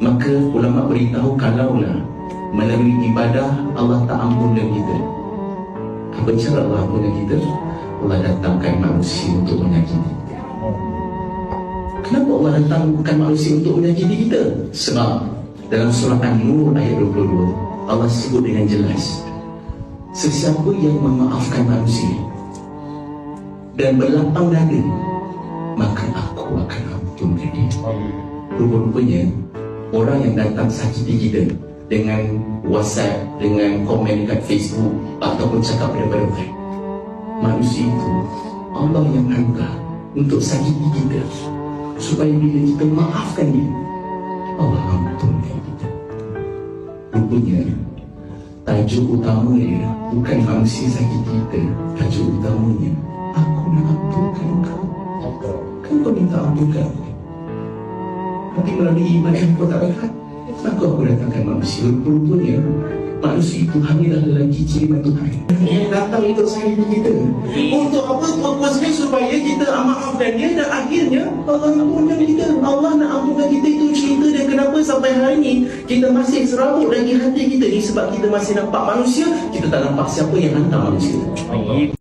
Maka ulama beritahu, kalaulah melalui ibadah Allah tak ampunkan kita, apa cara Allah ampunkan kita? Allah datangkan manusia untuk menyakiti kita. Kenapa Allah datangkan manusia untuk menyakiti kita? Sebab dalam surah An-Nur ayat 22 Allah sebut dengan jelas, sesiapa yang memaafkan manusia dan berlapang dada, maka aku akan ampunkan dia. Rupa-rupanya orang yang datang sakiti kita dengan WhatsApp, dengan komen dekat Facebook ataupun cakap daripada baik, manusia itu Allah yang hantar untuk sakiti kita, supaya bila kita maafkan dia, Allah ampunkan kita. Rupanya tajuk utama dia bukan manusia sakiti kita, tajuk utamanya aku nak ampunkan kau. Kan kau minta ampunkan aku, tapi melalui ibadah kau tak dapat, maka aku datangkan manusia. Rupanya manusia itu hanyalah lelaki kiriman Tuhan yang datang untuk sakiti kita. Untuk apa? Purpose-nya supaya kita maafkan dia, dan akhirnya Allah ampunkan kita. Allah nak ampunkan kita, itu cerita dia. Kenapa sampai hari ini kita masih serabut lagi hati kita ni? Sebab kita masih nampak manusia, kita tak nampak siapa yang hantar manusia.